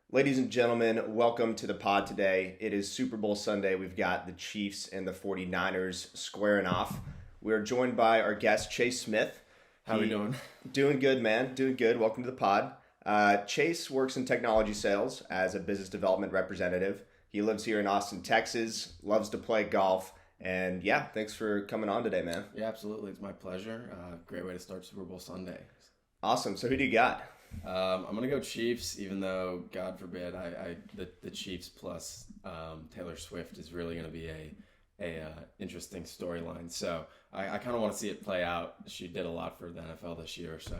Ladies and gentlemen, welcome to the pod today. It is Super Bowl Sunday. We've got the Chiefs and the 49ers squaring off. We're joined by our guest, Chase Smith. How we doing? Doing good, man. Doing good. Welcome to the pod. Chase works in technology sales as a business development representative. He lives here in Austin, Texas, loves to play golf. And yeah, thanks for coming on today, man. Yeah, absolutely. It's my pleasure. Great way to start Super Bowl Sunday. Awesome. So who do you got? I'm gonna go Chiefs, even though God forbid the Chiefs plus Taylor Swift is really gonna be a interesting storyline. So I kind of want to see it play out. She did a lot for the NFL this year, so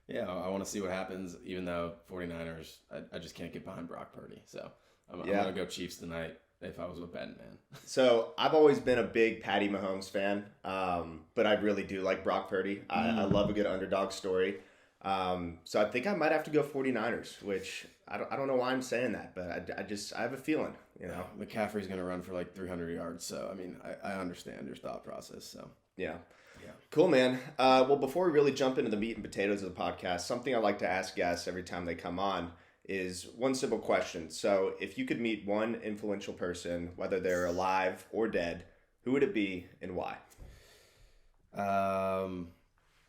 yeah, I want to see what happens. Even though 49ers, I just can't get behind Brock Purdy. So I'm gonna go Chiefs tonight. If I was a betting man. So I've always been a big Patty Mahomes fan, but I really do like Brock Purdy. I love a good underdog story. So I think I might have to go 49ers, which I don't know why I'm saying that, but I have a feeling, McCaffrey's going to run for like 300 yards. So, I mean, I understand your thought process. So, yeah. Cool, man. Well, before we really jump into the meat and potatoes of the podcast, something I like to ask guests every time they come on is one simple question. So if you could meet one influential person, whether they're alive or dead, who would it be and why?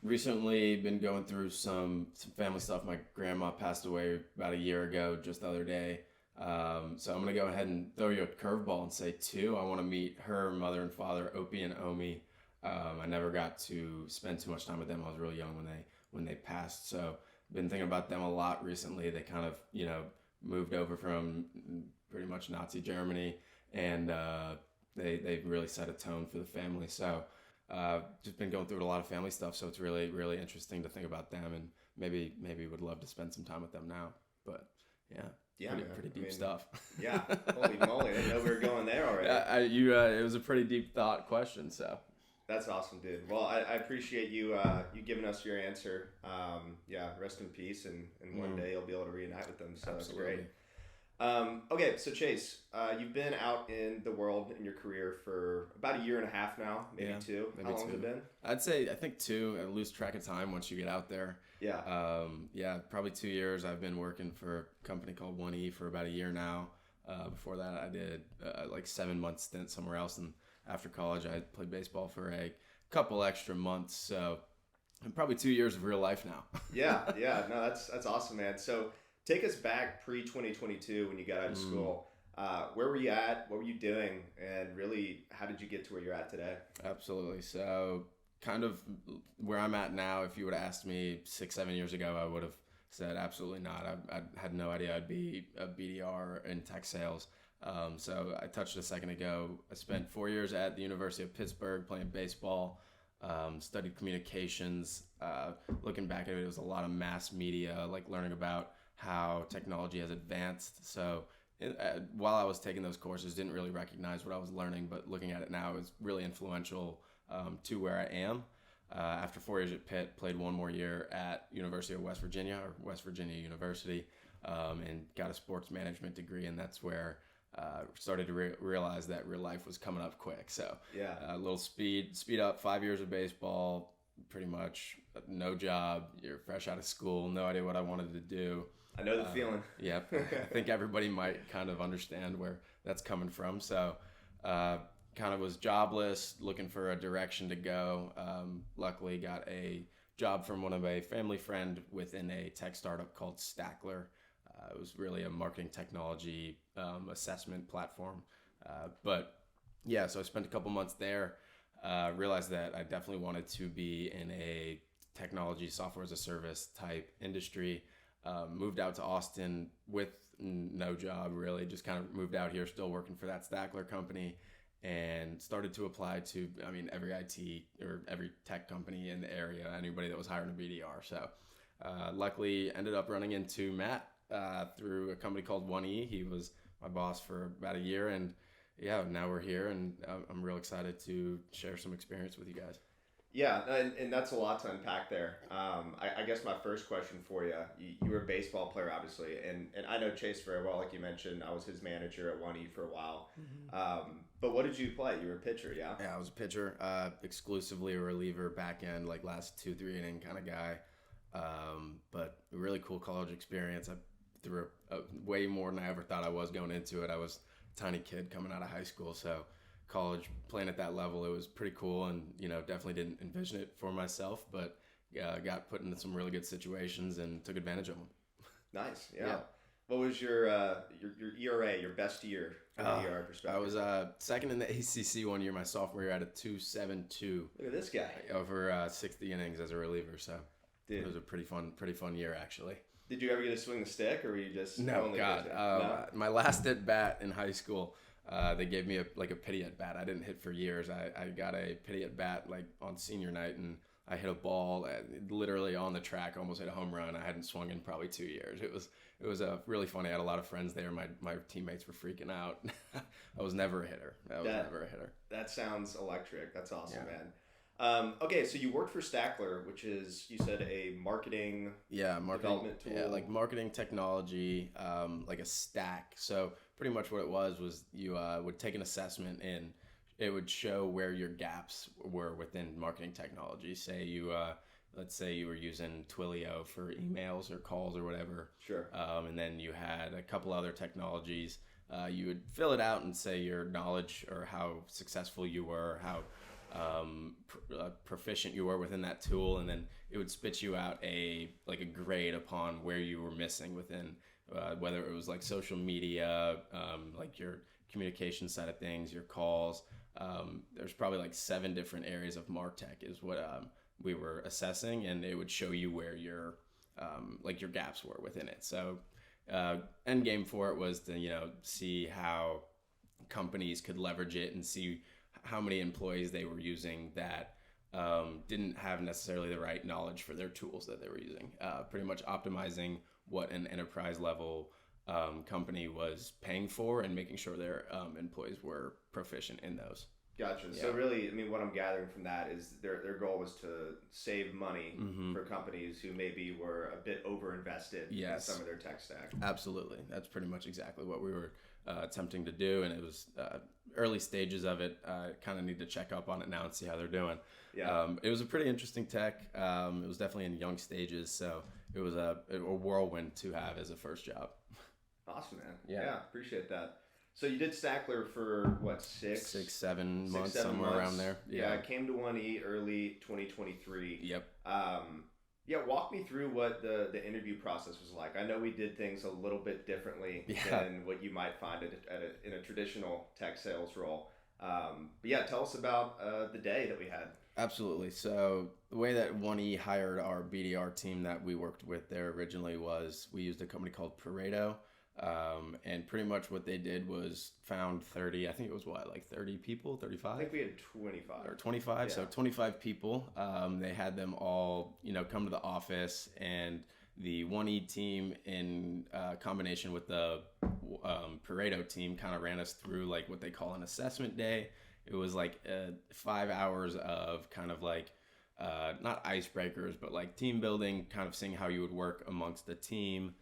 Recently been going through some family stuff. My grandma passed away about a year ago, just the other day. So I'm going to go ahead and throw you a curveball and say two. I want to meet her mother and father, Opie and Omi. I never got to spend too much time with them. I was really young when they passed. So been thinking about them a lot recently. They kind of, moved over from pretty much Nazi Germany, and they really set a tone for the family. So just been going through a lot of family stuff, so it's really, really interesting to think about them, and maybe would love to spend some time with them now. But pretty deep stuff. Yeah, holy moly! I didn't know we were going there already. It was a pretty deep thought question, so. That's awesome, dude. Well, I appreciate you giving us your answer. Rest in peace, and one day you'll be able to reunite with them. So Absolutely. That's great. Okay, so Chase, you've been out in the world in your career for about a year and a half now, maybe two. How long has it been? I think two. I lose track of time once you get out there. Yeah. Probably 2 years. I've been working for a company called 1E for about a year now. Before that, I did like 7-month stint somewhere else, and after college, I played baseball for a couple extra months. So, probably 2 years of real life now. Yeah. No, that's awesome, man. So, take us back pre-2022 when you got out of school. Where were you at? What were you doing? And really, how did you get to where you're at today? Absolutely. So, kind of where I'm at now, if you would have asked me 6-7 years ago, I would have said absolutely not. I had no idea I'd be a BDR in tech sales. So I touched a second ago. I spent 4 years at the University of Pittsburgh playing baseball, studied communications. Looking back at it, it was a lot of mass media, like learning about how technology has advanced. So while I was taking those courses, didn't really recognize what I was learning, but looking at it now, it was really influential to where I am. After 4 years at Pitt, played one more year at University of West Virginia, or West Virginia University, and got a sports management degree, and that's where started to realize that real life was coming up quick. So a little speed up. 5 years of baseball, pretty much no job. You're fresh out of school, no idea what I wanted to do. I know the feeling. Yep. I think everybody might kind of understand where that's coming from. So kind of was jobless, looking for a direction to go. Luckily got a job from one of a family friend within a tech startup called Stackler. It was really a marketing technology assessment platform. So I spent a couple months there, realized that I definitely wanted to be in a technology software as a service type industry. Moved out to Austin with no job, really. Just kind of moved out here, still working for that Stackler company, and started to apply to, every IT or every tech company in the area, anybody that was hiring a BDR. So luckily ended up running into Matt through a company called 1E. He was my boss for about a year, and now we're here, and I'm real excited to share some experience with you guys. Yeah, and that's a lot to unpack there. I guess my first question for you, you were a baseball player, obviously, and I know Chase very well, like you mentioned. I was his manager at 1E for a while. But what did you play? You were a pitcher, yeah? Yeah, I was a pitcher, exclusively a reliever, back end, like last 2-3 inning kind of guy. But a really cool college experience. I through way more than I ever thought I was going into it. I was a tiny kid coming out of high school, so college playing at that level, it was pretty cool, and definitely didn't envision it for myself, but got put into some really good situations and took advantage of them. Nice, yeah. What was your ERA, your best year from an ERA perspective? I was second in the ACC one year. My sophomore year, I had a 2.72. Look at this guy. Over 60 innings as a reliever, so Dude. It was a pretty fun year, actually. Did you ever get to swing the stick, or were you just no? only God, no? My last at bat in high school, they gave me a pity at bat. I didn't hit for years. I got a pity at bat like on senior night, and I hit a ball literally on the track, almost hit a home run. I hadn't swung in probably 2 years. It was really funny. I had a lot of friends there. My teammates were freaking out. I was never a hitter. That sounds electric. That's awesome, man. Okay, so you worked for Stackler, which is, you said, a marketing development tool. Yeah, like marketing technology, like a stack. So pretty much what it was you would take an assessment and it would show where your gaps were within marketing technology. Say let's say you were using Twilio for emails or calls or whatever. Sure. And then you had a couple other technologies. You would fill it out and say your knowledge or how successful you were, how proficient you were within that tool, and then it would spit you out a grade upon where you were missing within whether it was like social media, like your communication side of things, your calls. There's probably like 7 different areas of MarTech is what we were assessing, and it would show you where your gaps were within it. So end game for it was to see how companies could leverage it and see how many employees they were using that didn't have necessarily the right knowledge for their tools that they were using. Pretty much optimizing what an enterprise level company was paying for and making sure their employees were proficient in those. Gotcha. Yeah. So really, I mean, what I'm gathering from that is their goal was to save money for companies who maybe were a bit overinvested in some of their tech stack. Absolutely. That's pretty much exactly what we were attempting to do, and it was early stages of it. Kind of need to check up on it now and see how they're doing. Yeah. It was a pretty interesting tech. It was definitely in young stages, so it was a whirlwind to have as a first job. Awesome, man. Yeah, appreciate that. So you did Stackler for what, 7 months, somewhere around there. Yeah, came to 1E early 2023. Yep. Walk me through what the interview process was like. I know we did things a little bit differently than what you might find in a traditional tech sales role. But tell us about the day that we had. Absolutely. So the way that 1E hired our BDR team that we worked with there originally was we used a company called Pareto. And pretty much what they did was found 30, I think it was 30 people, 35? I think we had 25. Or 25, so 25 people. They had them all, come to the office, and the 1E team in combination with the Pareto team kind of ran us through like what they call an assessment day. It was like 5 hours of kind of like, not icebreakers, but like team building, kind of seeing how you would work amongst the team.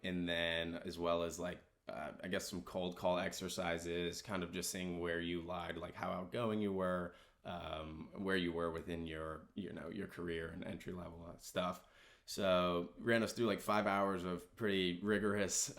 And then as well as like, I guess some cold call exercises, kind of just seeing where you lied, like how outgoing you were, where you were within your career and entry level stuff. So ran us through like 5 hours of pretty rigorous,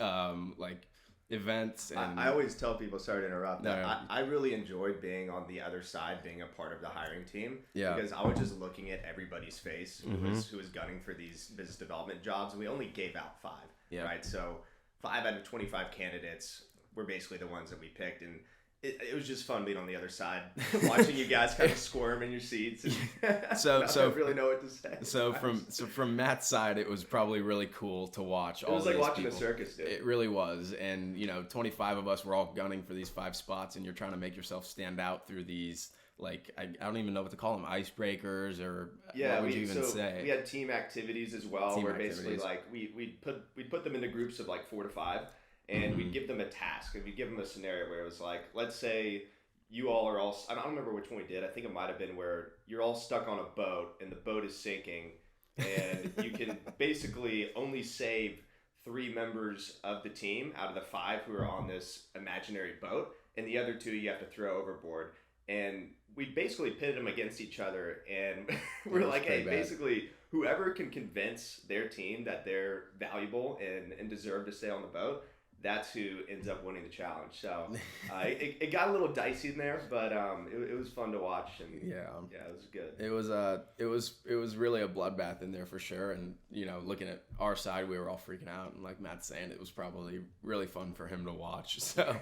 events. And I always tell people, sorry to interrupt, I really enjoyed being on the other side, being a part of the hiring team. Yeah. Because I was just looking at everybody's face who was gunning for these business development jobs, and we only gave out 5. Yeah. Right. So 5 out of 25 candidates were basically the ones that we picked, and it was just fun being on the other side, watching you guys kind of squirm in your seats. And so I don't really know what to say. So from Matt's side, it was probably really cool to watch. It was like watching a circus, dude. It really was, and 25 of us were all gunning for these 5 spots, and you're trying to make yourself stand out through these. Like I don't even know what to call them, icebreakers, or what would you even say? We had team activities as well, basically like we'd put them into groups of like 4 to 5. And we'd give them a task, and we'd give them a scenario where it was like, let's say you all are all, I don't remember which one we did. I think it might have been where you're all stuck on a boat and the boat is sinking, and you can basically only save 3 members of the team out of the 5 who are on this imaginary boat, and the other 2 you have to throw overboard. And we basically pitted them against each other, and we're like, hey, basically, whoever can convince their team that they're valuable and deserve to stay on the boat, that's who ends up winning the challenge. So it got a little dicey in there, but it was fun to watch, and yeah, it was good. It was really a bloodbath in there for sure. And looking at our side, we were all freaking out, and like Matt's saying, it was probably really fun for him to watch. So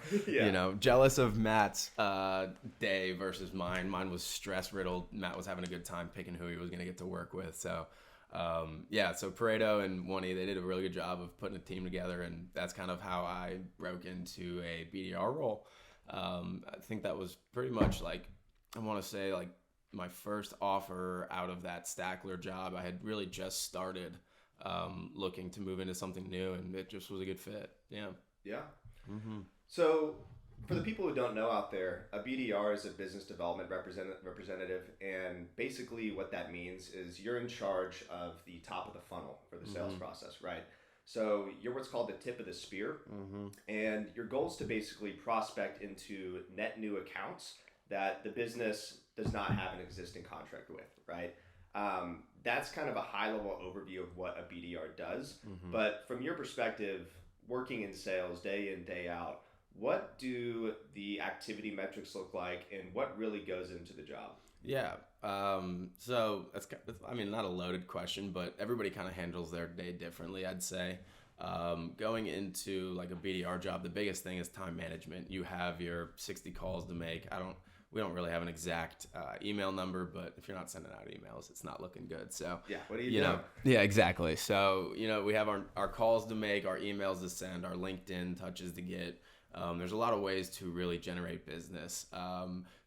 jealous of Matt's day versus mine. Mine was stress riddled. Matt was having a good time picking who he was going to get to work with. So. So Pareto and One-E, they did a really good job of putting a team together, and that's kind of how I broke into a BDR role. I think that was pretty much like, I want to say like my first offer out of that Stackler job. I had really just started looking to move into something new, and it just was a good fit. Yeah. Yeah. Mm-hmm. So for the people who don't know out there, a BDR is a business development representative, and basically what that means is you're in charge of the top of the funnel for the sales process, right? So you're what's called the tip of the spear, and your goal is to basically prospect into net new accounts that the business does not have an existing contract with, right? That's kind of a high-level overview of what a BDR does, but from your perspective, working in sales day in, day out, what do the activity metrics look like, and what really goes into the job? Yeah. So that's, not a loaded question, but everybody kind of handles their day differently, I'd say. Going into like a BDR job, the biggest thing is time management. You have your 60 calls to make. We don't really have an exact email number, but if you're not sending out emails, it's not looking good. So yeah, what do you do? Yeah, exactly. So we have our calls to make, our emails to send, our LinkedIn touches to get. There's a lot of ways to really generate business.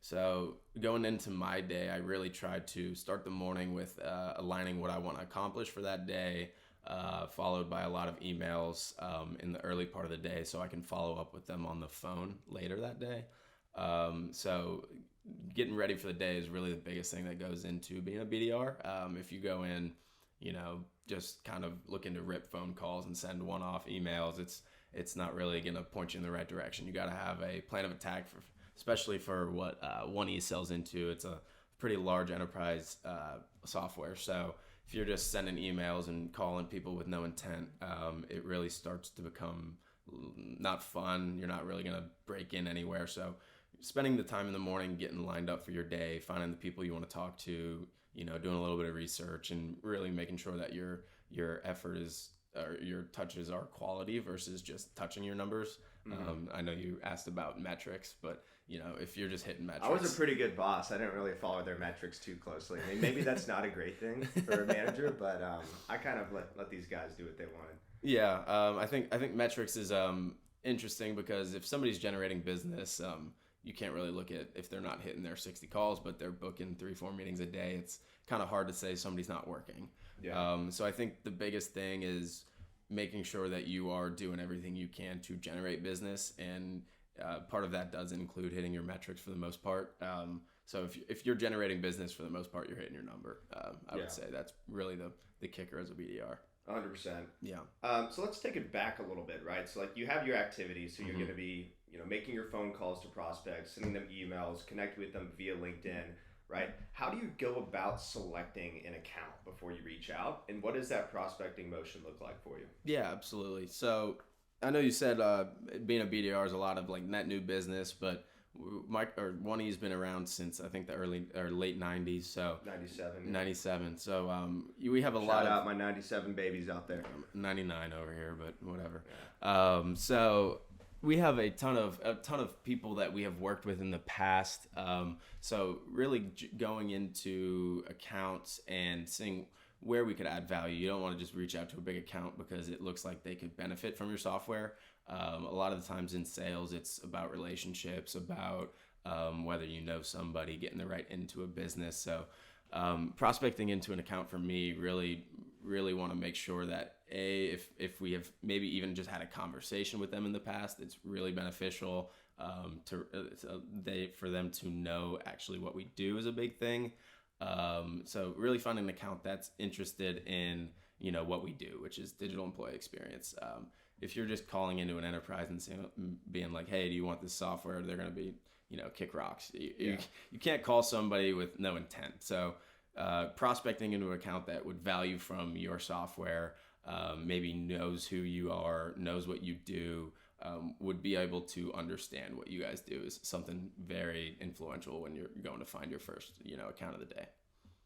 So going into my day, I really tried to start the morning with aligning what I want to accomplish for that day, followed by a lot of emails in the early part of the day so I can follow up with them on the phone later that day. So getting ready for the day is really the biggest thing that goes into being a BDR. If you go in, just kind of looking to rip phone calls and send one-off emails, it's not really going to point you in the right direction. You got to have a plan of attack, especially for what One-E sells into. It's a pretty large enterprise software. So if you're just sending emails and calling people with no intent, it really starts to become not fun. You're not really going to break in anywhere. So spending the time in the morning, getting lined up for your day, finding the people you want to talk to, doing a little bit of research, and really making sure that your effort is, or your touches are quality versus just touching your numbers. I know you asked about metrics, but if you're just hitting metrics. I was a pretty good boss. I didn't really follow their metrics too closely. I mean, maybe that's not a great thing for a manager, but I kind of let these guys do what they wanted. Yeah, I think metrics is interesting because if somebody's generating business, you can't really look at if they're not hitting their 60 calls, but they're booking 3-4 meetings a day. It's kind of hard to say somebody's not working. Yeah. So I think the biggest thing is making sure that you are doing everything you can to generate business, and part of that does include hitting your metrics for the most part. So if you're generating business for the most part, you're hitting your number. I would say that's really the kicker as a BDR. 100%. Yeah. So let's take it back a little bit, right? So like you have your activities, so you're going to be, making your phone calls to prospects, sending them emails, connect with them via LinkedIn, right? How do you go about selecting an account before you reach out, and what does that prospecting motion look like for you? Yeah, absolutely. So I know you said being a BDR is a lot of like net new business, but One-E's been around since I think the early or late 90s. So 97. 97. So we have a Shout lot of out my 97 babies out there. 99 over here, but whatever. Yeah. So we have a ton of people that we have worked with in the past. So really going into accounts and seeing where we could add value. You don't want to just reach out to a big account because it looks like they could benefit from your software. A lot of the times in sales, it's about relationships, about whether you know somebody, getting the right into a business. So prospecting into an account for me really want to make sure that if we have maybe even just had a conversation with them in the past, it's really beneficial for them to know actually what we do is a big thing. So really finding an account that's interested in what we do, which is digital employee experience. If you're just calling into an enterprise and being like, hey, do you want this software? They're going to be, kick rocks. You can't call somebody with no intent. So prospecting into an account that would value from your software, maybe knows who you are, knows what you do, would be able to understand what you guys do is something very influential when you're going to find your first, account of the day.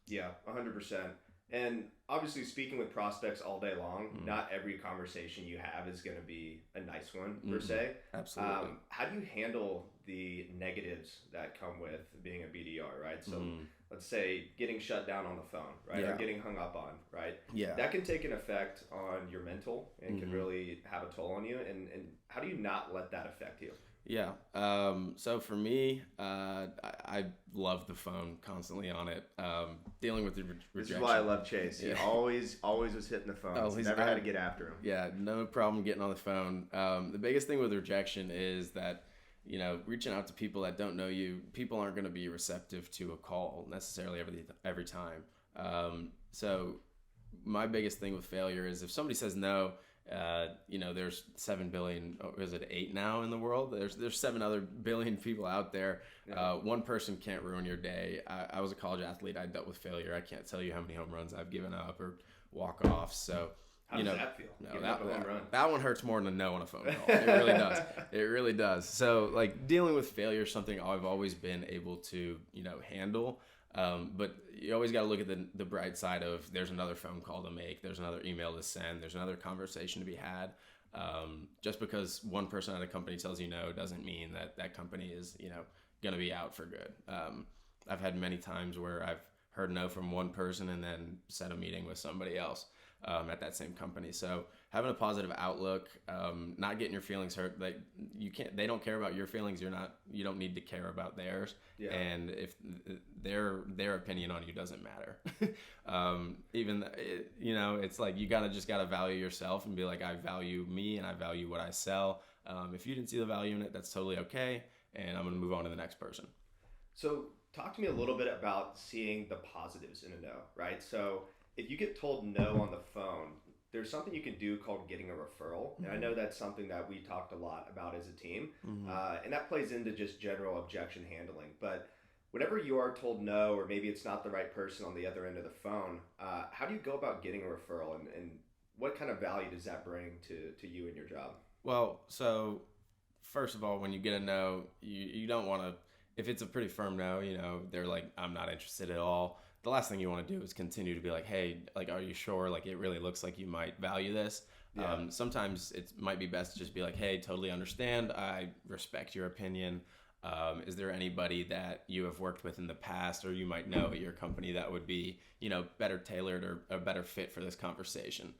Yeah, 100%. And obviously, speaking with prospects all day long, not every conversation you have is going to be a nice one, per se. Absolutely. How do you handle the negatives that come with being a BDR, right? So let's say getting shut down on the phone, right? Yeah. Or getting hung up on, right? Yeah. That can take an effect on your mental and can really have a toll on you. And how do you not let that affect you? Yeah. So for me, I love the phone, constantly on it. Dealing with the rejection. This is why I love Chase. He always was hitting the phone. He's never had to get after him. Yeah, no problem getting on the phone. The biggest thing with rejection is that, reaching out to people that don't know you, people aren't going to be receptive to a call necessarily every time. So my biggest thing with failure is if somebody says no, there's 7 billion, or is it 8 now in the world? There's 7 other billion people out there. Yeah. One person can't ruin your day. I was a college athlete. I dealt with failure. I can't tell you how many home runs I've given up or walk-offs. So, how does that feel? No, that one hurts more than a no on a phone call. It really does. It really does. So, like, dealing with failure is something I've always been able to, handle. But you always got to look at the bright side of there's another phone call to make, there's another email to send, there's another conversation to be had. Just because one person at a company tells you no doesn't mean that company is, going to be out for good. I've had many times where I've heard no from one person and then set a meeting with somebody else at that same company. So having a positive outlook, not getting your feelings hurt, like they don't care about your feelings. You don't need to care about theirs. Yeah. And if their opinion on you doesn't matter, it's like you gotta value yourself and be like, I value me and I value what I sell. If you didn't see the value in it, that's totally okay. And I'm going to move on to the next person. So talk to me a little bit about seeing the positives in a no, right? So if you get told no on the phone, there's something you can do called getting a referral. And I know that's something that we talked a lot about as a team. And that plays into just general objection handling. But whenever you are told no, or maybe it's not the right person on the other end of the phone, how do you go about getting a referral? And what kind of value does that bring to you and your job? Well, so first of all, when you get a no, you don't want to, if it's a pretty firm no, they're like, I'm not interested at all. The last thing you want to do is continue to be like, hey, like, are you sure? Like, it really looks like you might value this. Yeah. Sometimes it might be best to just be like, hey, totally understand. I respect your opinion. Is there anybody that you have worked with in the past or you might know at your company that would be, better tailored or a better fit for this conversation?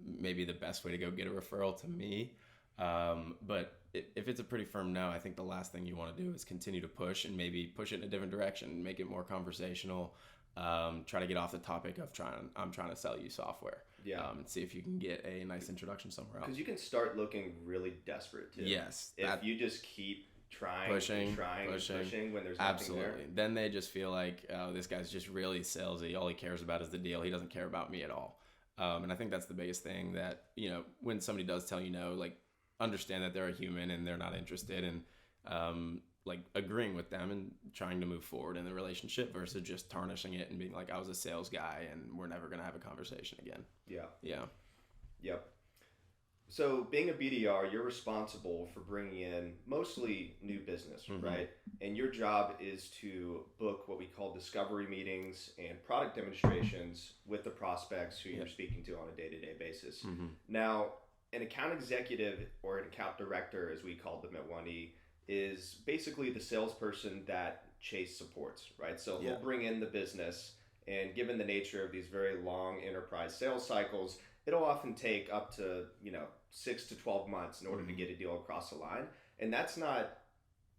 Maybe the best way to go get a referral to me. But if it's a pretty firm no, I think the last thing you want to do is continue to push and maybe push it in a different direction, make it more conversational, try to get off the topic of I'm trying to sell you software. Yeah. And see if you can get a nice introduction somewhere else. Because you can start looking really desperate too. Yes. If you just keep trying pushing when there's nothing absolutely there. Then they just feel like, oh, this guy's just really salesy. All he cares about is the deal. He doesn't care about me at all. And I think that's the biggest thing that, when somebody does tell you no, like, understand that they're a human and they're not interested in like agreeing with them and trying to move forward in the relationship versus just tarnishing it and being like, I was a sales guy and we're never going to have a conversation again. Yeah. Yep. So being a BDR, you're responsible for bringing in mostly new business, right? And your job is to book what we call discovery meetings and product demonstrations with the prospects who you're speaking to on a day-to-day basis. Now, an account executive or an account director, as we called them at 1E, is basically the salesperson that Chase supports, right? So he'll bring in the business, and given the nature of these very long enterprise sales cycles, it'll often take up to 6 to 12 months in order to get a deal across the line. And that's not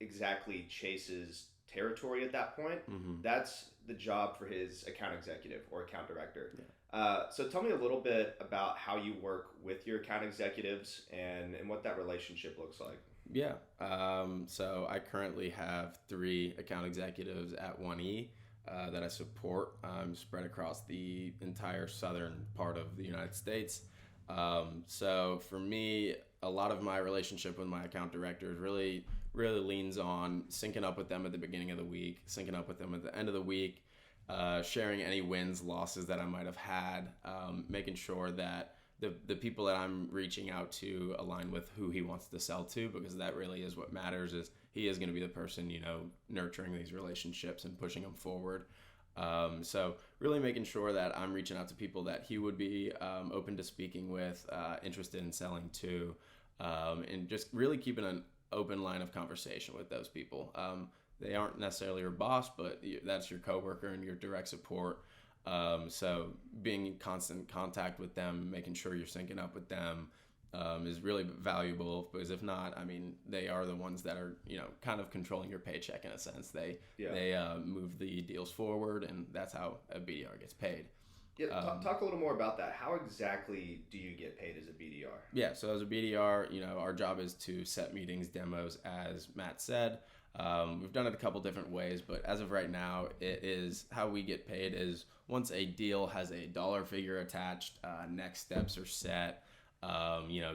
exactly Chase's territory at that point. That's the job for his account executive or account director. So tell me a little bit about how you work with your account executives and what that relationship looks like. Yeah. So I currently have 3 account executives at 1E that I support, spread across the entire southern part of the United States. So for me, a lot of my relationship with my account directors really leans on syncing up with them at the beginning of the week, syncing up with them at the end of the week, sharing any wins, losses that I might have had, making sure that the people that I'm reaching out to align with who he wants to sell to, because that really is what matters. Is he is going to be the person, nurturing these relationships and pushing them forward. So really making sure that I'm reaching out to people that he would be open to speaking with, interested in selling to, and just really keeping an open line of conversation with those people. They aren't necessarily your boss, but that's your coworker and your direct support. So being in constant contact with them, making sure you're syncing up with them, is really valuable, because if not, I mean, they are the ones that are, kind of controlling your paycheck in a sense. They move the deals forward, and that's how a BDR gets paid. Yeah, talk a little more about that. How exactly do you get paid as a BDR? Yeah, so as a BDR, our job is to set meetings, demos, as Matt said. We've done it a couple different ways, but as of right now, it is how we get paid is once a deal has a dollar figure attached, next steps are set,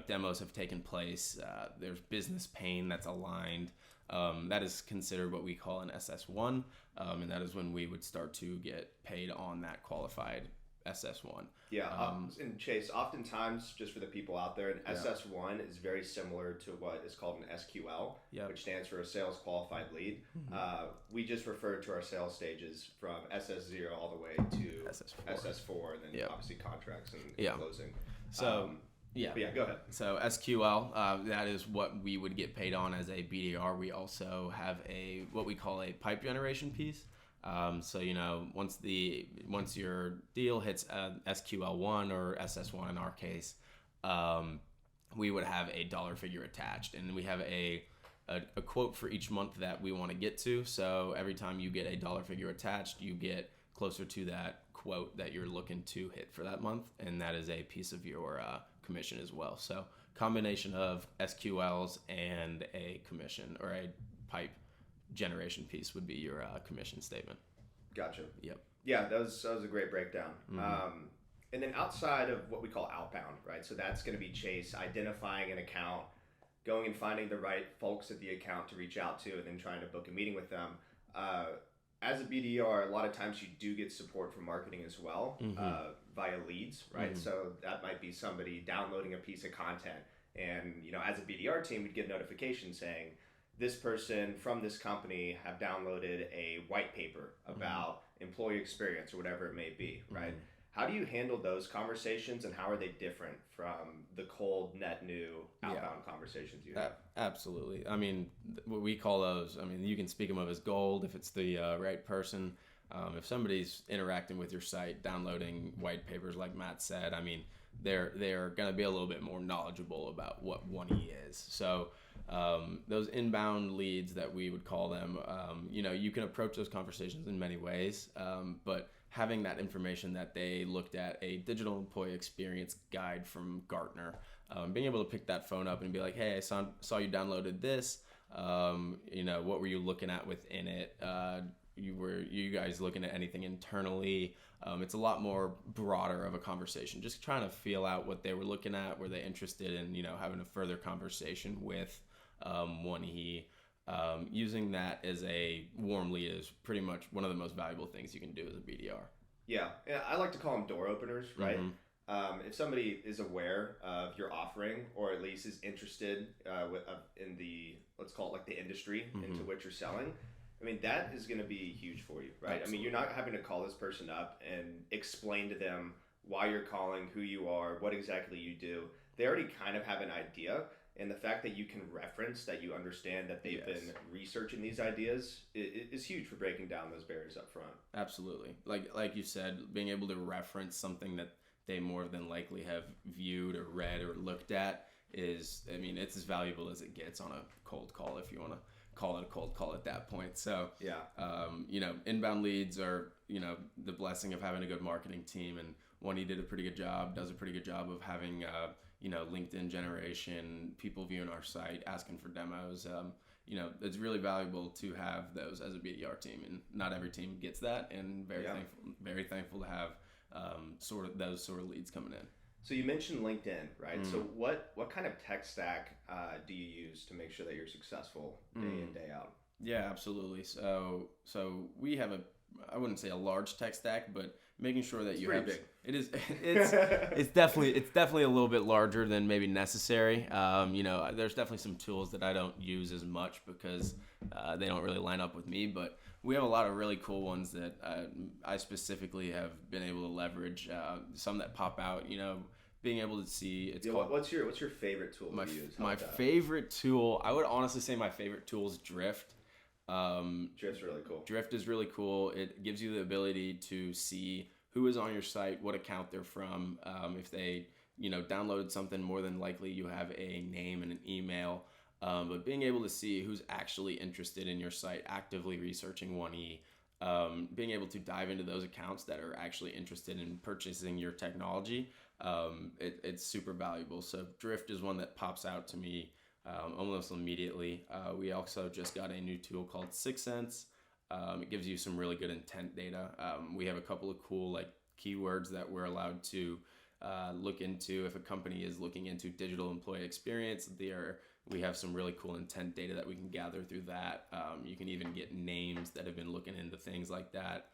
demos have taken place, there's business pain that's aligned. That is considered what we call an SS1, and that is when we would start to get paid on that qualified SS1. Yeah, and Chase, oftentimes, just for the people out there, an SS1 is very similar to what is called an SQL, which stands for a sales qualified lead. Mm-hmm. We just refer to our sales stages from SS0 all the way to SS4, and then obviously contracts and closing. So, but go ahead. So SQL, that is what we would get paid on as a BDR. We also have what we call a pipe generation piece. Once your deal hits SQL1 or SS1 in our case, we would have a dollar figure attached, and we have a quote for each month that we want to get to. So every time you get a dollar figure attached, you get closer to that quote that you're looking to hit for that month, and that is a piece of your commission as well. So combination of SQLs and a commission or a pipe generation piece would be your commission statement. Gotcha. Yep. Yeah, that was a great breakdown. Mm-hmm. And then outside of what we call outbound, right? So that's going to be Chase identifying an account, going and finding the right folks at the account to reach out to, and then trying to book a meeting with them. As a BDR, a lot of times you do get support from marketing as well, via leads, right? Mm-hmm. So that might be somebody downloading a piece of content, and as a BDR team, we'd get a notification saying, this person from this company have downloaded a white paper about employee experience or whatever it may be, right? How do you handle those conversations, and how are they different from the cold, net new outbound conversations you have? Absolutely. I mean, what we call those, you can speak them of as gold if it's the right person. If somebody's interacting with your site, downloading white papers like Matt said, they're going to be a little bit more knowledgeable about what 1E is. So those inbound leads that we would call them, you can approach those conversations in many ways, but having that information that they looked at a digital employee experience guide from Gartner, being able to pick that phone up and be like, hey, I saw you downloaded this, what were you looking at within it? You guys looking at anything internally? It's a lot more broader of a conversation, just trying to feel out what they were looking at. Were they interested in, having a further conversation with 1E? Using that as a warm lead is pretty much one of the most valuable things you can do as a BDR. Yeah, I like to call them door openers, right? Mm-hmm. If somebody is aware of your offering, or at least is interested in the, let's call it like the industry into which you're selling, that is going to be huge for you, right? Absolutely. You're not having to call this person up and explain to them why you're calling, who you are, what exactly you do. They already kind of have an idea. And the fact that you can reference that you understand that they've been researching these ideas is huge for breaking down those barriers up front. Absolutely. Like you said, being able to reference something that they more than likely have viewed or read or looked at is, it's as valuable as it gets on a cold call, if you want to call it a cold call at that point. So, inbound leads are, the blessing of having a good marketing team, and 1E does a pretty good job of having, LinkedIn generation, people viewing our site, asking for demos. It's really valuable to have those as a BDR team, and not every team gets that, and very thankful to have those sort of leads coming in. So you mentioned LinkedIn, right? So what kind of tech stack do you use to make sure that you're successful day in, day out? Yeah, absolutely. So we have a I wouldn't say a large tech stack, but making sure that It's you pretty have big. it is it's definitely a little bit larger than maybe necessary. There's definitely some tools that I don't use as much because they don't really line up with me, but we have a lot of really cool ones that I specifically have been able to leverage. Some that pop out, being able to see. It's called. What's your favorite tool to use? My favorite tool. I would honestly say my favorite tool is Drift. Drift's really cool. Drift is really cool. It gives you the ability to see who is on your site, what account they're from. If they, downloaded something, more than likely you have a name and an email. But being able to see who's actually interested in your site, actively researching 1E, being able to dive into those accounts that are actually interested in purchasing your technology, it's super valuable. So Drift is one that pops out to me almost immediately. We also just got a new tool called 6 Sense. It gives you some really good intent data. We have a couple of cool keywords that we're allowed to look into. If a company is looking into digital employee experience, we have some really cool intent data that we can gather through that. You can even get names that have been looking into things like that.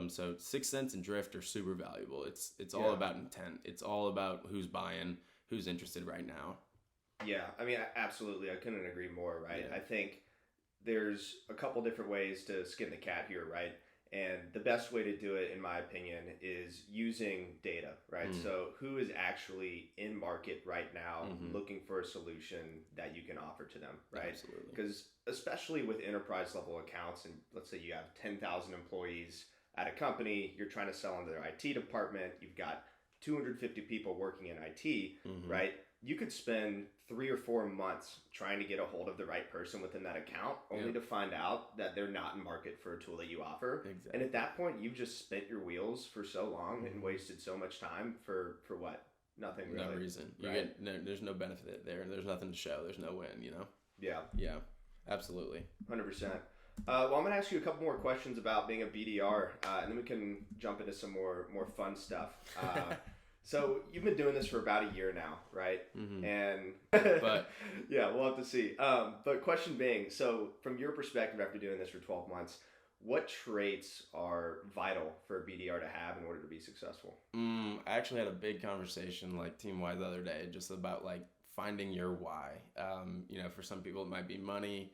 So 6 Sense and Drift are super valuable. It's all about intent. It's all about who's buying, who's interested right now. Yeah, I mean, absolutely. I couldn't agree more, right? Yeah. I think there's a couple different ways to skin the cat here, right? And the best way to do it, in my opinion, is using data, right? So who is actually in market right now looking for a solution that you can offer to them, right? Absolutely. Because especially with enterprise level accounts, and let's say you have 10,000 employees at a company, you're trying to sell into their IT department, you've got 250 people working in IT, right? You could spend 3 or 4 months trying to get a hold of the right person within that account, only to find out that they're not in market for a tool that you offer. Exactly. And at that point, you've just spent your wheels for so long and wasted so much time for what? Nothing really. No reason. Right? There's no benefit there. There's nothing to show. There's no win, Yeah. Yeah, absolutely. 100%. Well, I'm going to ask you a couple more questions about being a BDR, and then we can jump into some more fun stuff. So you've been doing this for about a year now, right? And But yeah, we'll have to see. But question being, so from your perspective, after doing this for 12 months, what traits are vital for a BDR to have in order to be successful? I actually had a big conversation team-wide the other day, just about finding your why. For some people it might be money.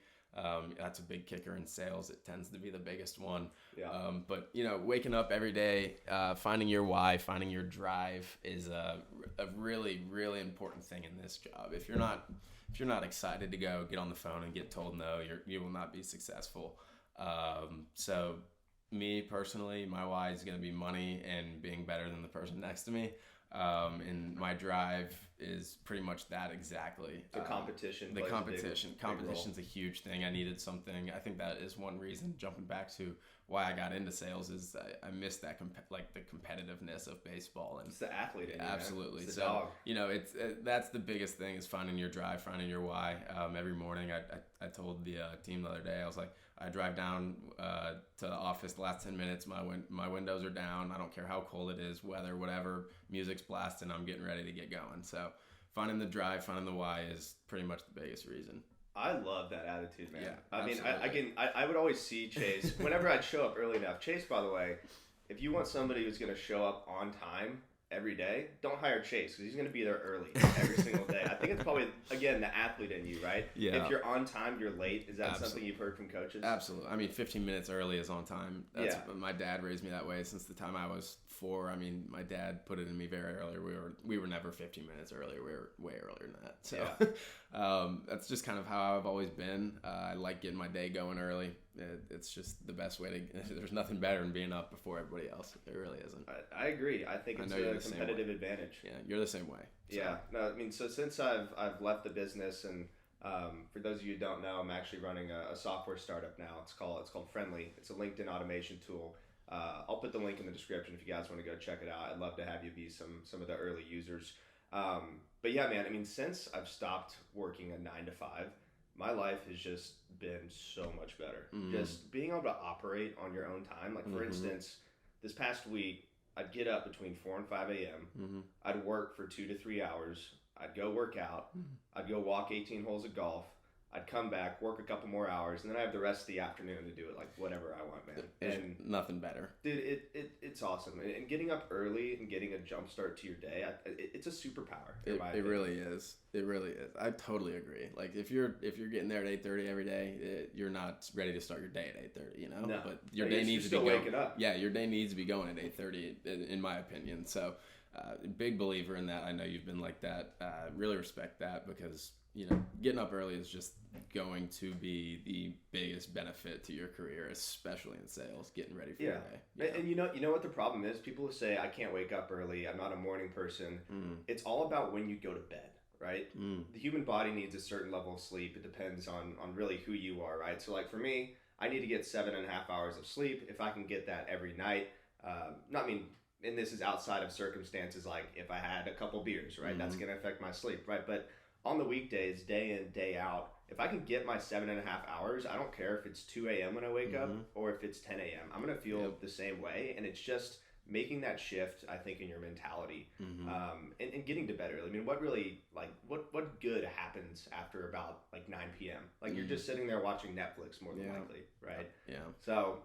That's a big kicker in sales. It tends to be the biggest one. Yeah. But waking up every day, finding your why, finding your drive is a really, really important thing in this job. If you're not excited to go get on the phone and get told no, you will not be successful. So me personally, my why is going to be money and being better than the person next to me. And my drive is pretty much that exactly. So competition. The competition's big a huge thing. I needed something. I think that is one reason, jumping back to why I got into sales, is I missed that the competitiveness of baseball. And it's the athlete in you, absolutely. It's the so dog. that's the biggest thing, is finding your drive, finding your why. Every morning, I told the team the other day, I was like, I drive down to the office the last 10 minutes. My windows are down. I don't care how cold it is, weather, whatever. Music's blasting. I'm getting ready to get going. So finding the drive, finding the why is pretty much the biggest reason. I love that attitude, man. Yeah, I mean, I would always see Chase whenever I'd show up early enough. Chase, by the way, if you want somebody who's going to show up on time every day, don't hire Chase, because he's going to be there early every single day. I think it's probably, again, the athlete in you, right? Yeah. If you're on time, you're late. Is that something you've heard from coaches? Absolutely. I mean, 15 minutes early is on time. My dad raised me that way since the time I was 4. I mean, my dad put it in me very early. We were never 15 minutes earlier. We were way earlier than that. So that's just kind of how I've always been. I like getting my day going early. It's just the best way to. There's nothing better than being up before everybody else. There really isn't. I agree. I think it's a competitive advantage. Yeah, you're the same way. So. Yeah. No, I mean, so since I've left the business, and for those of you who don't know, I'm actually running a software startup now. It's called Friendly. It's a LinkedIn automation tool. I'll put the link in the description if you guys want to go check it out. I'd love to have you be some of the early users. But yeah, man, I mean, since I've stopped working a 9 to 5, my life has just been so much better. Just being able to operate on your own time. Like, for instance, this past week, I'd get up between 4 and 5 a.m. I'd work for 2 to 3 hours. I'd go work out. I'd go walk 18 holes of golf. I'd come back, work a couple more hours, and then I have the rest of the afternoon to do it like whatever I want, man. There's And nothing better. dude, it's awesome. And getting up early and getting a jump start to your day, it's a superpower. It really is. It really is. I totally agree. Like if you're getting there at 8:30 every day, you're not ready to start your day at 8:30. You know, No. but your day needs to be waking up. Yeah, your day needs to be going at 8:30, in my opinion. So, big believer in that. I know you've been like that. Really respect that because getting up early is just going to be the biggest benefit to your career, especially in sales. Getting ready for your day. Yeah. And you know what the problem is? People who say I can't wake up early. I'm not a morning person. It's all about when you go to bed. Right? The human body needs a certain level of sleep. It depends on really who you are, right? So like for me, I need to get 7.5 hours of sleep. If I can get that every night, and this is outside of circumstances like if I had a couple beers, right? That's going to affect my sleep, right? But on the weekdays, day in, day out, if I can get my 7.5 hours, I don't care if it's 2 a.m. when I wake up or if it's 10 a.m. I'm going to feel the same way. And it's just making that shift, I think, in your mentality, and getting to bed early. I mean, what really, like, what good happens after about, like, 9 p.m.? Like, you're just sitting there watching Netflix, more than likely, right? Yeah. So,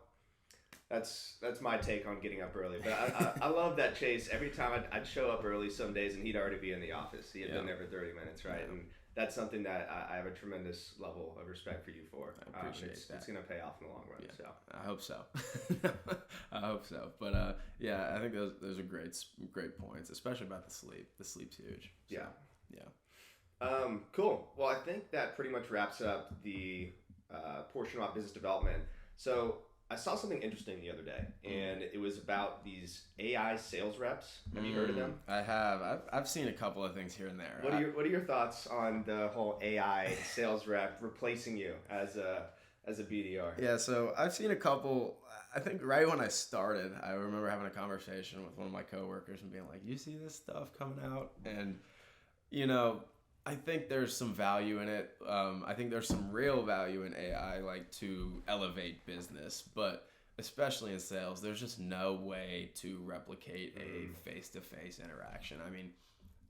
that's my take on getting up early. But I love that Chase. Every time I'd show up early some days, and he'd already be in the office. He had been there for 30 minutes, right? And that's something that I have a tremendous level of respect for you for. I appreciate that. It's going to pay off in the long run. So I hope so. I hope so. But I think those are great points, especially about the sleep. The sleep's huge. So, yeah. Cool. Well, I think that pretty much wraps up the portion about business development. So I saw something interesting the other day, and it was about these AI sales reps. Have you heard of them? I have. I've seen a couple of things here and there. What are your thoughts on the whole AI sales rep replacing you as a BDR? Yeah, so I've seen a couple. I think right when I started, I remember having a conversation with one of my coworkers and being like, "You see this stuff coming out?" And I think there's some value in it. I think there's some real value in AI, like to elevate business, but especially in sales, there's just no way to replicate a face-to-face interaction. I mean,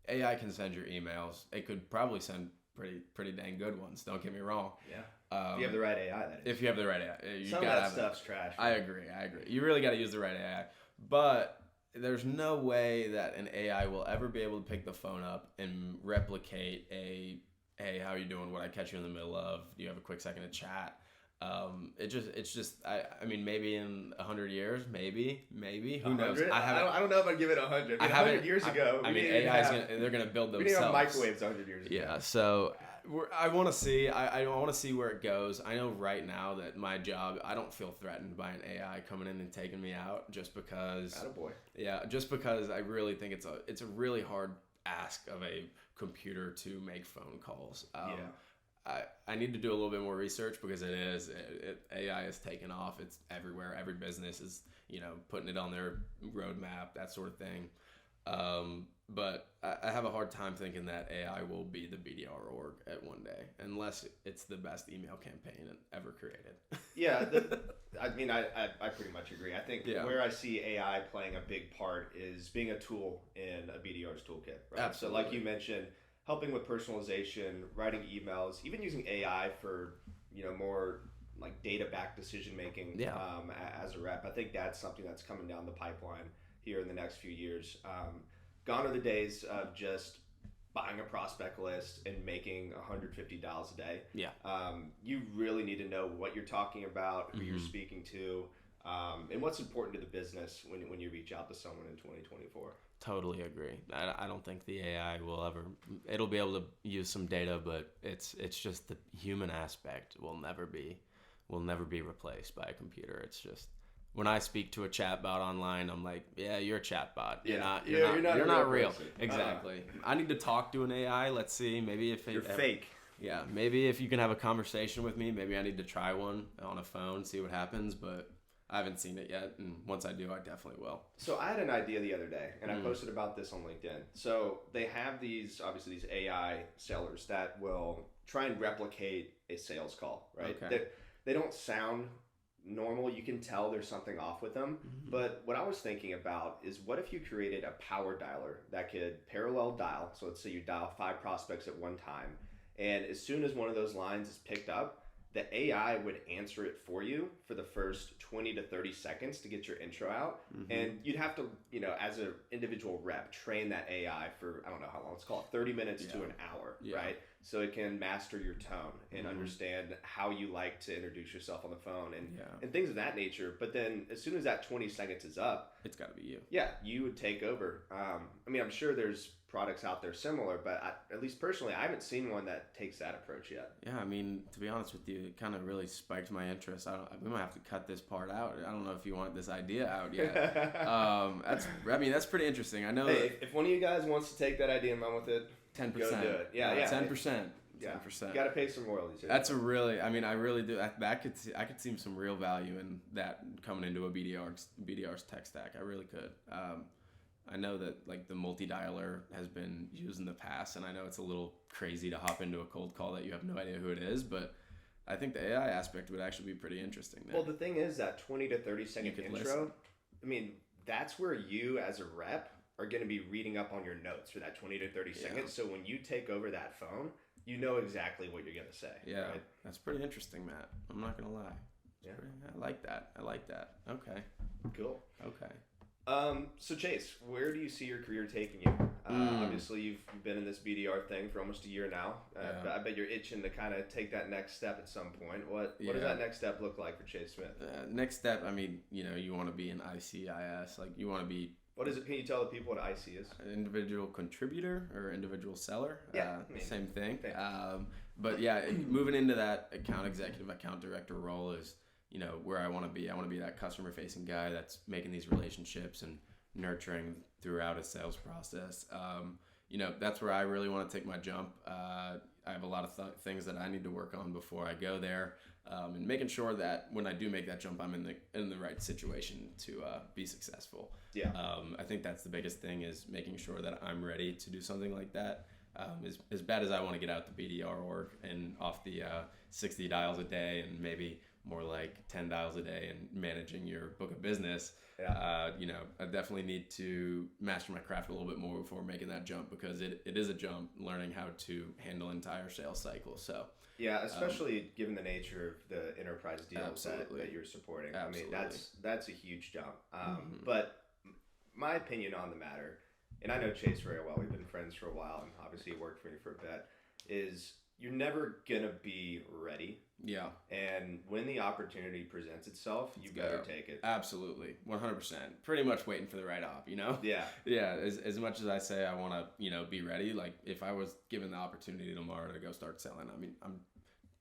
AI can send your emails. It could probably send pretty dang good ones. Don't get me wrong. Yeah. If you have the right AI, that is. If you have the right AI, some of that stuff's trash. I agree. You really got to use the right AI, but there's no way that an AI will ever be able to pick the phone up and replicate hey, how you doing? What I catch you in the middle of? Do you have a quick second to chat? It's just. I mean, maybe in 100 years, maybe. Who knows? I don't know if I'd give it 100. 100 years ago. I mean, they're gonna build themselves. We didn't have microwaves 100 years ago. Yeah. So I want to see. I want to see where it goes. I know right now that my job, I don't feel threatened by an AI coming in and taking me out just because. Attaboy. Yeah, just because I really think it's a really hard ask of a computer to make phone calls. I need to do a little bit more research because AI is taking off. It's everywhere. Every business is putting it on their roadmap, that sort of thing. But I have a hard time thinking that AI will be the BDR org at one day, unless it's the best email campaign ever created. Yeah, I pretty much agree. I think where I see AI playing a big part is being a tool in a BDR's toolkit. Right? Absolutely. So like you mentioned, helping with personalization, writing emails, even using AI for more like data-backed decision making as a rep. I think that's something that's coming down the pipeline here in the next few years. Gone are the days of just buying a prospect list and making $150 a day. Yeah. You really need to know what you're talking about, who you're speaking to, and what's important to the business when you reach out to someone in 2024. Totally agree. I don't think the AI will ever. It'll be able to use some data, but it's just the human aspect will never be replaced by a computer. It's just. When I speak to a chatbot online, I'm like, yeah, you're a chatbot. You're not real. Exactly. I need to talk to an AI. Let's see. Maybe if you're fake. Yeah. Maybe if you can have a conversation with me, maybe I need to try one on a phone, see what happens. But I haven't seen it yet. And once I do, I definitely will. So I had an idea the other day, and I posted about this on LinkedIn. So they have these AI sellers that will try and replicate a sales call, right? Okay. They don't sound normal. You can tell there's something off with them. But what I was thinking about is, what if you created a power dialer that could parallel dial? So let's say you dial 5 prospects at one time, And as soon as one of those lines is picked up, the AI would answer it for you for the first 20 to 30 seconds to get your intro out. And you'd have to, as an individual rep, train that AI for, I don't know how long, let's call it 30 minutes to an hour, right? So it can master your tone and understand how you like to introduce yourself on the phone and things of that nature. But then as soon as that 20 seconds is up, it's got to be you. Yeah, you would take over. I'm sure there's products out there similar, but at least personally, I haven't seen one that takes that approach yet. Yeah, to be honest with you, it kind of really spiked my interest. We might have to cut this part out. I don't know if you want this idea out yet. That's pretty interesting. I know. Hey, if one of you guys wants to take that idea and run with it, 10%. Go do it. Yeah, 10%. Yeah, 10%. You got to pay some royalties. That's a really, I really do. I could see some real value in that coming into a BDR's tech stack. I really could. I know that like the multi-dialer has been used in the past, and I know it's a little crazy to hop into a cold call that you have no idea who it is, but I think the AI aspect would actually be pretty interesting there. Well, the thing is that 20 to 30 second intro, listen. That's where you as a rep are going to be reading up on your notes for that 20 to 30 seconds. So when you take over that phone, you know exactly what you're going to say. Yeah, right? That's pretty interesting, Matt. I'm not going to lie. I like that. Okay. Cool. Okay. So Chase, where do you see your career taking you? Obviously, you've been in this BDR thing for almost a year now. I bet you're itching to kind of take that next step at some point. What does that next step look like for Chase Smith? Next step, you want to be an ICIS. Like you want to be. What is it? Can you tell the people what IC is? An individual contributor or individual seller. Same thing. But moving into that account executive, account director role is, where I want to be. I want to be that customer facing guy that's making these relationships and nurturing throughout a sales process. That's where I really want to take my jump. I have a lot of things that I need to work on before I go there, and making sure that when I do make that jump, I'm in the right situation to be successful. Yeah. I think that's the biggest thing, is making sure that I'm ready to do something like that. As bad as I want to get out the BDR org and off the 60 dials a day and maybe more like 10 dials a day and managing your book of business, I definitely need to master my craft a little bit more before making that jump, because it is a jump learning how to handle entire sales cycles. So yeah, especially given the nature of the enterprise deals that you're supporting. Absolutely. That's a huge jump. But my opinion on the matter, and I know Chase very well, we've been friends for a while, and obviously he worked for me for a bit, is you're never going to be ready. Yeah. And when the opportunity presents itself, you better take it. Absolutely. 100%. Pretty much waiting for the right op, Yeah. Yeah. As much as I say I want to, be ready, like if I was given the opportunity tomorrow to go start selling, I'm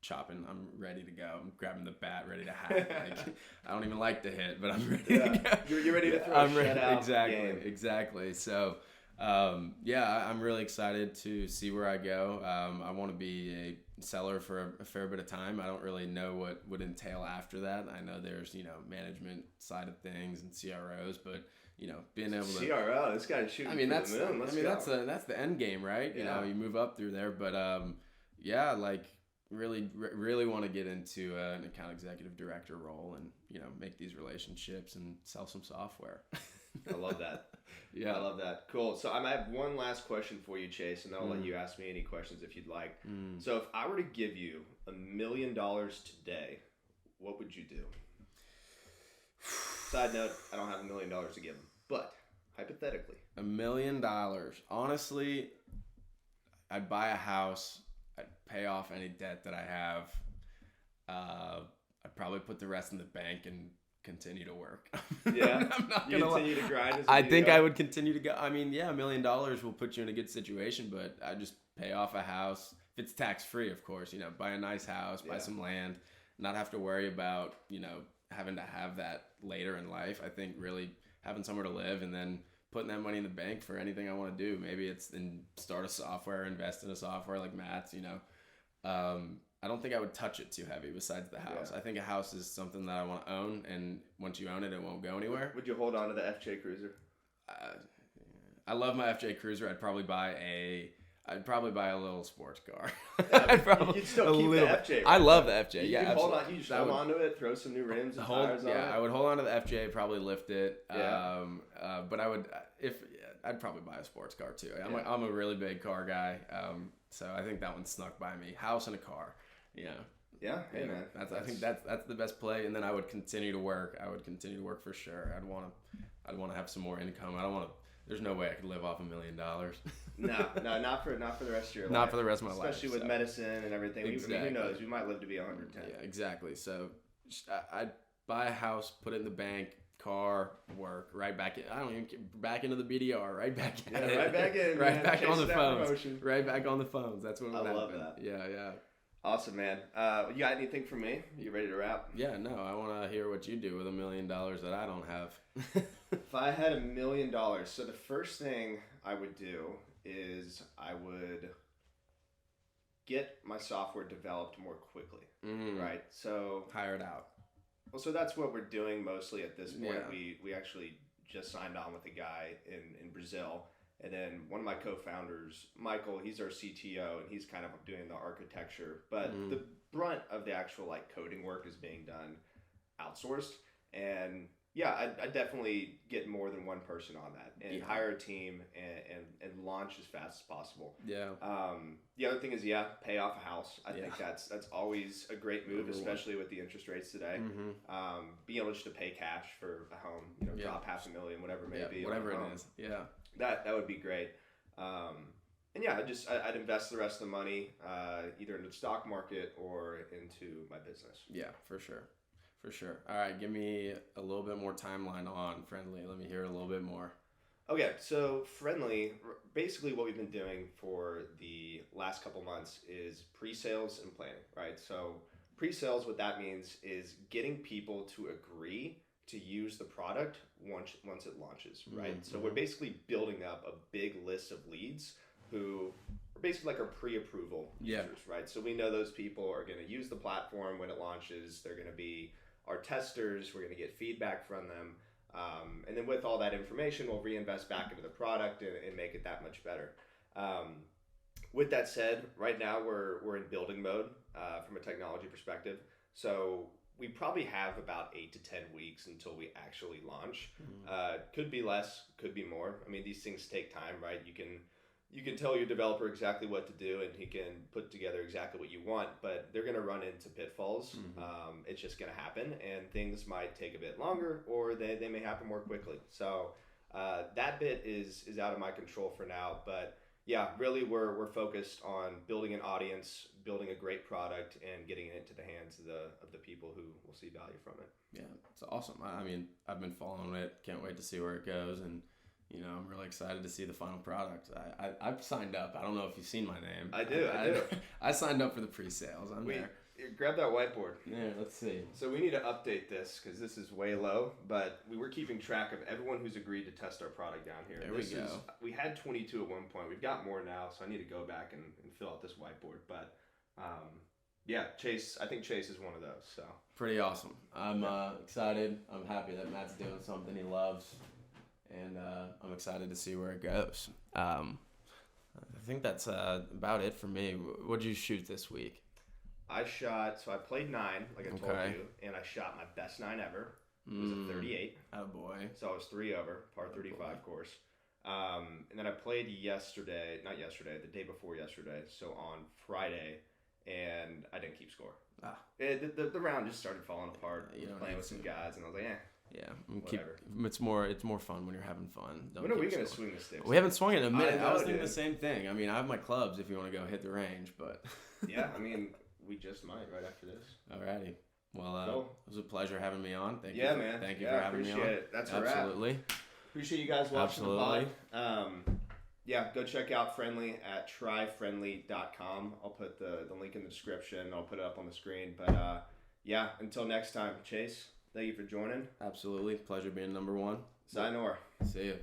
chopping, I'm ready to go. I'm grabbing the bat, ready to hack. Like, I don't even like to hit, but I'm ready to go. You're ready to throw a shutout. Exactly. So, I'm really excited to see where I go. I want to be a seller for a fair bit of time. I don't really know what would entail after that. I know there's, management side of things and CROs, but, being able to... CRO, this guy's shooting that's, for the moon. That's the end game, right? Yeah. You move up through there, but, really want to get into an account executive director role and, make these relationships and sell some software. I love that. Yeah. I love that. Cool. So I have one last question for you, Chase, and then I'll let you ask me any questions if you'd like. So if I were to give you $1 million today, what would you do? Side note, I don't have $1 million to give him, but hypothetically. $1 million. Honestly, I'd buy a house. I'd pay off any debt that I have. I'd probably put the rest in the bank and continue to work. Yeah. I'm not gonna continue to grind. I think I would continue to go. $1 million will put you in a good situation, but I just pay off a house. If it's tax free, of course, buy a nice house, buy some land, not have to worry about, having to have that later in life. I think really having somewhere to live and then putting that money in the bank for anything I want to do. Maybe it's start a software, invest in a software like Matt's, I don't think I would touch it too heavy besides the house. Yeah. I think a house is something that I want to own, and once you own it, it won't go anywhere. Would you hold on to the FJ Cruiser? I love my FJ Cruiser. I'd probably buy a little sports car. You'd still keep the FJ. Right? I love the FJ. You hold on. You just hold on to it. Throw some new rims and tires on it. I would hold on to the FJ. Probably lift it. Yeah. But I would, if I'd probably buy a sports car too. Yeah. I'm a really big car guy. So I think that one snuck by me. House and a car. Yeah. Yeah, hey man. I think that's the best play. And then I would continue to work. I would continue to work for sure. I'd want to have some more income. I don't want to. There's no way I could live off $1 million. No, not for the rest of your life. Not for the rest of my life. Especially with medicine and everything. Exactly. I mean, who knows? We might live to be 110. Yeah, exactly. So I'd buy a house, put it in the bank, car, work, right back in. I don't even back into the BDR, right back at it. Right back in, right man. back on the phones. Promotion. Right back on the phones. That's what would happen. I love that. Yeah. Awesome, man. You got anything for me? You ready to wrap? Yeah, no, I want to hear what you do with $1 million that I don't have. If I had $1 million, so the first thing I would do is I would get my software developed more quickly, right? So hire it out. Well, so that's what we're doing mostly at this point. Yeah. We actually just signed on with a guy in Brazil. And then one of my co-founders, Michael, he's our CTO, and he's kind of doing the architecture. But the brunt of the actual like coding work is being done outsourced. And yeah, I definitely get more than one person on that and hire a team and launch as fast as possible. Yeah. The other thing is, pay off a house. I think that's always a great move, especially with the interest rates today. Being able just to pay cash for a home, drop $500,000, whatever it may be. Whatever it is. Yeah. That would be great. And yeah, I'd invest the rest of the money either into the stock market or into my business. Yeah, for sure. For sure. All right, give me a little bit more timeline on Friendly. Let me hear a little bit more. Okay, so Friendly, basically what we've been doing for the last couple months is pre-sales and planning, right? So pre-sales, what that means is getting people to agree to use the product once it launches, right? So we're basically building up a big list of leads who are basically like our pre-approval users, right? So we know those people are going to use the platform when it launches. They're going to be our testers. We're going to get feedback from them. And then with all that information, we'll reinvest back into the product and make it that much better. With that said, right now we're in building mode from a technology perspective. So we probably have about 8 to 10 weeks until we actually launch. Could be less, could be more. I mean, these things take time, right? You can tell your developer exactly what to do and he can put together exactly what you want, but they're going to run into pitfalls. It's just going to happen, and things might take a bit longer, or they may happen more quickly. So that bit is out of my control for now, but yeah, really we're focused on building an audience, building a great product, and getting it into the hands of the people who will see value from it. Yeah, it's awesome. I mean, I've been following it. Can't wait to see where it goes, and I'm really excited to see the final product. I've signed up. I don't know if you've seen my name. I do. I signed up for the pre-sales. I'm there. Grab that whiteboard. Yeah, let's see. So we need to update this because this is way low, but we were keeping track of everyone wwho's agreed to test our product down here. There we go. We had 22 at one point. We've got more now, so I need to go back and fill out this whiteboard. But yeah, Chase, I think Chase is one of those. So pretty awesome. I'm excited. I'm happy that Matt's doing something he loves. And I'm excited to see where it goes. I think that's about it for me. What'd you shoot this week? I played 9, like I told you, and I shot my best 9 ever. It was a 38. Oh, boy. So I was 3 over, par 35 course. And then I played the day before yesterday, so on Friday, and I didn't keep score. The round just started falling apart. Playing with some guys, and I was like, Yeah, it's more fun when you're having fun. When are we gonna swing the sticks? We haven't swung in a minute. I was thinking the same thing. I mean, I have my clubs if you want to go hit the range, but yeah, I mean, we just might right after this. Alrighty. Well, cool. It was a pleasure having me on. Thank you. Man. Thank you for having me on. Appreciate it. That's a wrap. Absolutely. Appreciate you guys watching the pod. Go check out Friendly at tryfriendly.com. I'll put the link in the description. I'll put it up on the screen. But until next time, Chase. Thank you for joining. Absolutely. Pleasure being number one. Sayonara. See you.